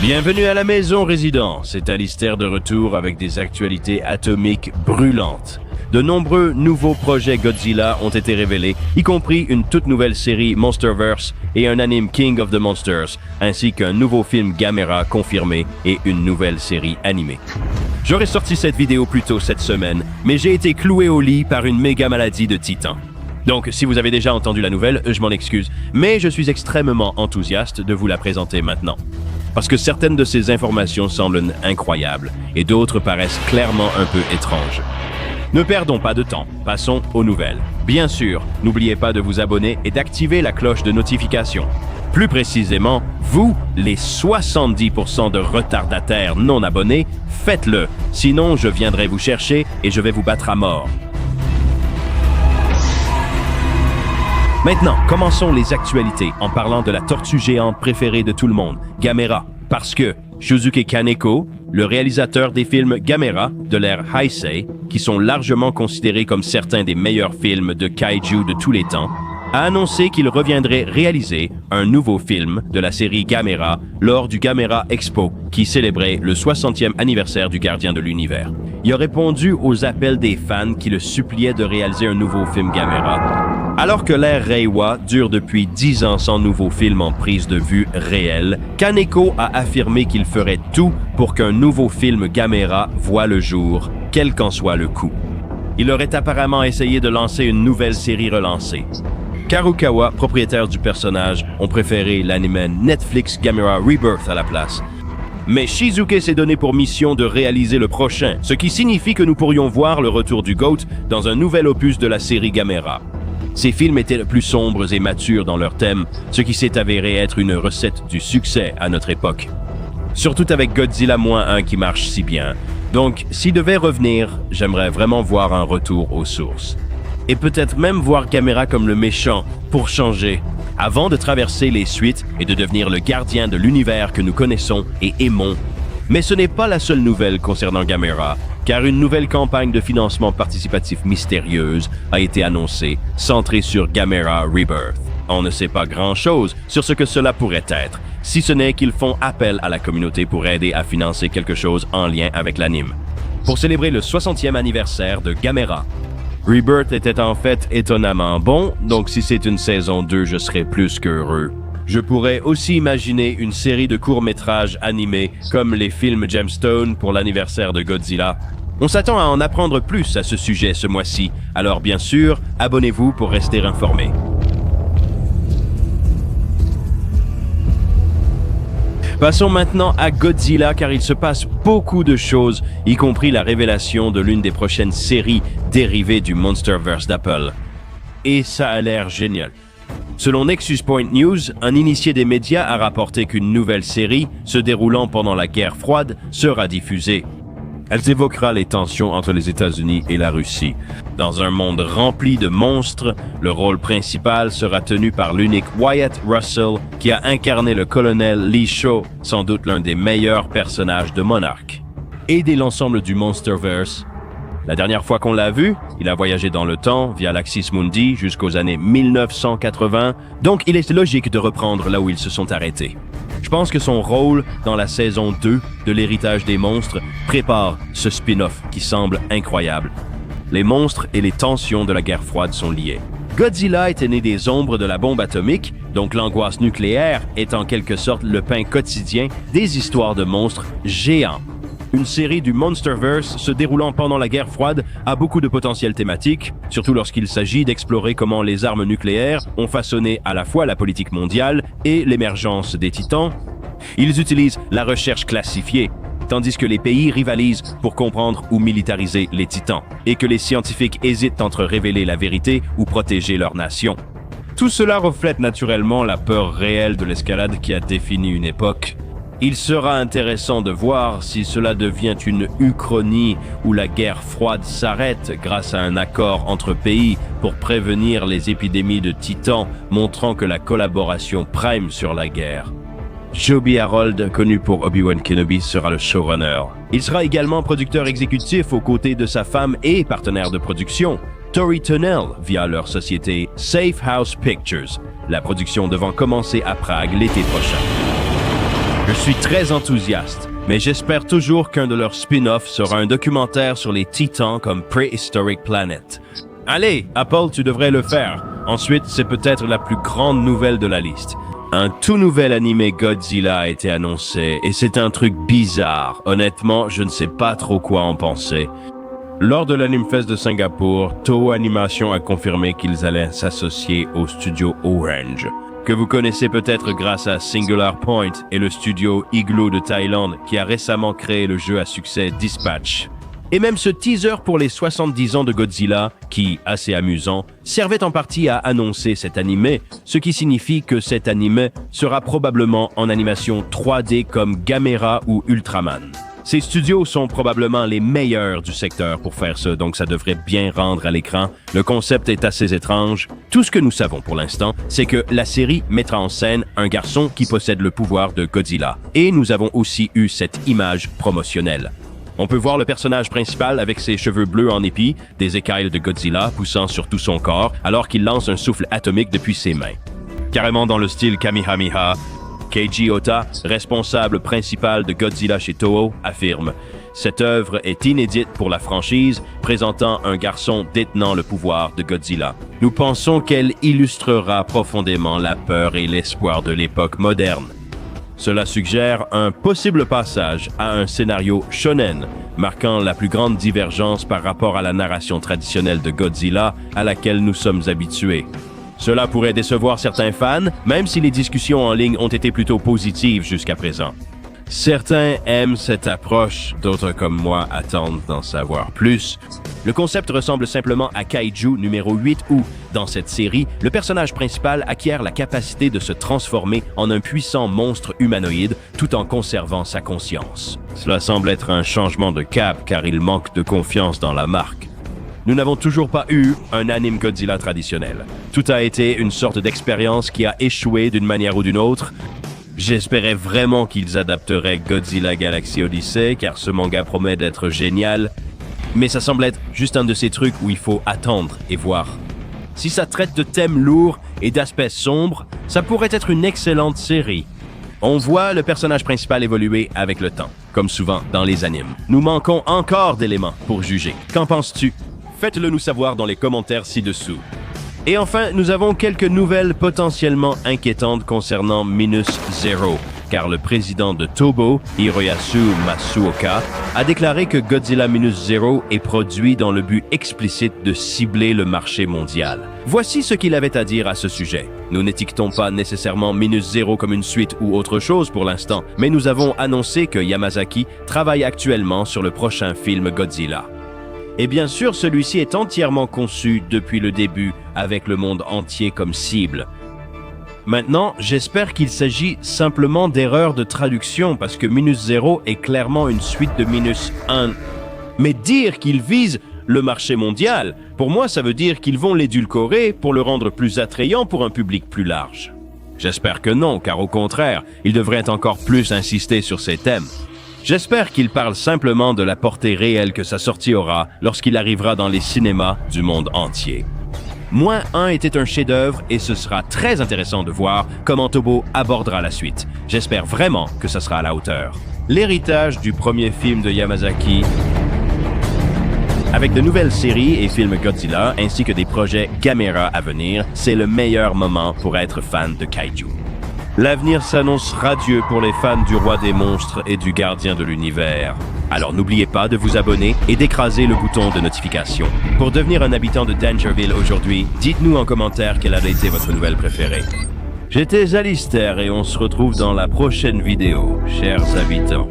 Bienvenue à la maison, résident. C'est Alistair de retour avec des actualités atomiques brûlantes. De nombreux nouveaux projets Godzilla ont été révélés, y compris une toute nouvelle série Monsterverse et un anime King of the Monsters, ainsi qu'un nouveau film Gamera confirmé et une nouvelle série animée. J'aurais sorti cette vidéo plus tôt cette semaine, mais j'ai été cloué au lit par une méga maladie de titan. Donc, si vous avez déjà entendu la nouvelle, je m'en excuse, mais je suis extrêmement enthousiaste de vous la présenter maintenant. Parce que certaines de ces informations semblent incroyables et d'autres paraissent clairement un peu étranges. Ne perdons pas de temps, passons aux nouvelles. Bien sûr, n'oubliez pas de vous abonner et d'activer la cloche de notification. Plus précisément, vous, les 70% de retardataires non abonnés, faites-le, sinon je viendrai vous chercher et je vais vous battre à mort. Maintenant, commençons les actualités en parlant de la tortue géante préférée de tout le monde, Gamera. Parce que Shusuke Kaneko, le réalisateur des films Gamera de l'ère Heisei, qui sont largement considérés comme certains des meilleurs films de kaiju de tous les temps, a annoncé qu'il reviendrait réaliser un nouveau film de la série Gamera lors du Gamera Expo, qui célébrait le 60e anniversaire du Gardien de l'Univers. Il a répondu aux appels des fans qui le suppliaient de réaliser un nouveau film Gamera. Alors que l'ère Reiwa dure depuis 10 ans sans nouveau film en prise de vue réelle, Kaneko a affirmé qu'il ferait tout pour qu'un nouveau film Gamera voie le jour, quel qu'en soit le coût. Il aurait apparemment essayé de lancer une nouvelle série relancée. Karukawa, propriétaire du personnage, ont préféré l'anime Netflix Gamera Rebirth à la place. Mais Shizuke s'est donné pour mission de réaliser le prochain, ce qui signifie que nous pourrions voir le retour du GOAT dans un nouvel opus de la série Gamera. Ces films étaient les plus sombres et matures dans leur thème, ce qui s'est avéré être une recette du succès à notre époque. Surtout avec Godzilla -1 qui marche si bien. Donc, s'il devait revenir, j'aimerais vraiment voir un retour aux sources. Et peut-être même voir Gamera comme le méchant, pour changer, avant de traverser les suites et de devenir le gardien de l'univers que nous connaissons et aimons. Mais ce n'est pas la seule nouvelle concernant Gamera, car une nouvelle campagne de financement participatif mystérieuse a été annoncée, centrée sur Gamera Rebirth. On ne sait pas grand-chose sur ce que cela pourrait être, si ce n'est qu'ils font appel à la communauté pour aider à financer quelque chose en lien avec l'anime. Pour célébrer le 60e anniversaire de Gamera, Rebirth était en fait étonnamment bon, donc si c'est une saison 2, je serais plus qu'heureux. Je pourrais aussi imaginer une série de courts-métrages animés comme les films Gemstone pour l'anniversaire de Godzilla. On s'attend à en apprendre plus à ce sujet ce mois-ci, alors bien sûr, abonnez-vous pour rester informé. Passons maintenant à Godzilla car il se passe beaucoup de choses, y compris la révélation de l'une des prochaines séries dérivées du Monsterverse d'Apple. Et ça a l'air génial. Selon Nexus Point News, un initié des médias a rapporté qu'une nouvelle série, se déroulant pendant la guerre froide, sera diffusée. Elle évoquera les tensions entre les États-Unis et la Russie. Dans un monde rempli de monstres, le rôle principal sera tenu par l'unique Wyatt Russell, qui a incarné le colonel Lee Shaw, sans doute l'un des meilleurs personnages de Monarch. Aider l'ensemble du Monsterverse. La dernière fois qu'on l'a vu, il a voyagé dans le temps via l'Axis Mundi jusqu'aux années 1980, donc il est logique de reprendre là où ils se sont arrêtés. Je pense que son rôle dans la saison 2 de l'héritage des monstres prépare ce spin-off qui semble incroyable. Les monstres et les tensions de la guerre froide sont liés. Godzilla était né des ombres de la bombe atomique, donc l'angoisse nucléaire est en quelque sorte le pain quotidien des histoires de monstres géants. Une série du Monsterverse se déroulant pendant la guerre froide a beaucoup de potentiel thématique, surtout lorsqu'il s'agit d'explorer comment les armes nucléaires ont façonné à la fois la politique mondiale et l'émergence des titans. Ils utilisent la recherche classifiée, tandis que les pays rivalisent pour comprendre ou militariser les titans, et que les scientifiques hésitent entre révéler la vérité ou protéger leur nation. Tout cela reflète naturellement la peur réelle de l'escalade qui a défini une époque. Il sera intéressant de voir si cela devient une uchronie où la guerre froide s'arrête grâce à un accord entre pays pour prévenir les épidémies de titans, montrant que la collaboration prime sur la guerre. Joby Harold, connu pour Obi-Wan Kenobi, sera le showrunner. Il sera également producteur exécutif aux côtés de sa femme et partenaire de production, Tori Tunnell, via leur société Safe House Pictures, la production devant commencer à Prague l'été prochain. Je suis très enthousiaste, mais j'espère toujours qu'un de leurs spin-offs sera un documentaire sur les titans comme Prehistoric Planet. Allez, Apple, tu devrais le faire. Ensuite, c'est peut-être la plus grande nouvelle de la liste. Un tout nouvel animé Godzilla a été annoncé, et c'est un truc bizarre. Honnêtement, je ne sais pas trop quoi en penser. Lors de l'Anime Fest de Singapour, Toho Animation a confirmé qu'ils allaient s'associer au studio Orange, que vous connaissez peut-être grâce à Singular Point et le studio Igloo de Thaïlande qui a récemment créé le jeu à succès Dispatch. Et même ce teaser pour les 70 ans de Godzilla, qui, assez amusant, servait en partie à annoncer cet animé, ce qui signifie que cet animé sera probablement en animation 3D comme Gamera ou Ultraman. Ces studios sont probablement les meilleurs du secteur pour faire ça, donc ça devrait bien rendre à l'écran. Le concept est assez étrange. Tout ce que nous savons pour l'instant, c'est que la série mettra en scène un garçon qui possède le pouvoir de Godzilla. Et nous avons aussi eu cette image promotionnelle. On peut voir le personnage principal avec ses cheveux bleus en épi, des écailles de Godzilla poussant sur tout son corps, alors qu'il lance un souffle atomique depuis ses mains. Carrément dans le style Kamehameha, Keiji Ota, responsable principal de Godzilla chez Toho, affirme « Cette œuvre est inédite pour la franchise, présentant un garçon détenant le pouvoir de Godzilla. Nous pensons qu'elle illustrera profondément la peur et l'espoir de l'époque moderne. » Cela suggère un possible passage à un scénario shonen, marquant la plus grande divergence par rapport à la narration traditionnelle de Godzilla à laquelle nous sommes habitués. Cela pourrait décevoir certains fans, même si les discussions en ligne ont été plutôt positives jusqu'à présent. Certains aiment cette approche, d'autres comme moi attendent d'en savoir plus. Le concept ressemble simplement à Kaiju numéro 8 où, dans cette série, le personnage principal acquiert la capacité de se transformer en un puissant monstre humanoïde tout en conservant sa conscience. Cela semble être un changement de cap car il manque de confiance dans la marque. Nous n'avons toujours pas eu un anime Godzilla traditionnel. Tout a été une sorte d'expérience qui a échoué d'une manière ou d'une autre. J'espérais vraiment qu'ils adapteraient Godzilla Galaxy Odyssey car ce manga promet d'être génial. Mais ça semble être juste un de ces trucs où il faut attendre et voir. Si ça traite de thèmes lourds et d'aspects sombres, ça pourrait être une excellente série. On voit le personnage principal évoluer avec le temps, comme souvent dans les animes. Nous manquons encore d'éléments pour juger. Qu'en penses-tu? Faites-le nous savoir dans les commentaires ci-dessous. Et enfin, nous avons quelques nouvelles potentiellement inquiétantes concernant Minus Zero, car le président de Toho, Hiroyasu Matsuoka, a déclaré que Godzilla Minus Zero est produit dans le but explicite de cibler le marché mondial. Voici ce qu'il avait à dire à ce sujet. Nous n'étiquetons pas nécessairement Minus Zero comme une suite ou autre chose pour l'instant, mais nous avons annoncé que Yamazaki travaille actuellement sur le prochain film Godzilla. Et bien sûr, celui-ci est entièrement conçu depuis le début avec le monde entier comme cible. Maintenant, j'espère qu'il s'agit simplement d'erreurs de traduction parce que Minus Zero est clairement une suite de Minus 1. Mais dire qu'il vise le marché mondial, pour moi ça veut dire qu'ils vont l'édulcorer pour le rendre plus attrayant pour un public plus large. J'espère que non, car au contraire, il devrait encore plus insister sur ces thèmes. J'espère qu'il parle simplement de la portée réelle que sa sortie aura lorsqu'il arrivera dans les cinémas du monde entier. Moins 1 était un chef-d'œuvre et ce sera très intéressant de voir comment Toho abordera la suite. J'espère vraiment que ça sera à la hauteur. L'héritage du premier film de Yamazaki, avec de nouvelles séries et films Godzilla ainsi que des projets Gamera à venir, c'est le meilleur moment pour être fan de Kaiju. L'avenir s'annonce radieux pour les fans du Roi des Monstres et du Gardien de l'Univers. Alors n'oubliez pas de vous abonner et d'écraser le bouton de notification. Pour devenir un habitant de Dangerville aujourd'hui, dites-nous en commentaire quelle a été votre nouvelle préférée. J'étais Alistair et on se retrouve dans la prochaine vidéo, chers habitants.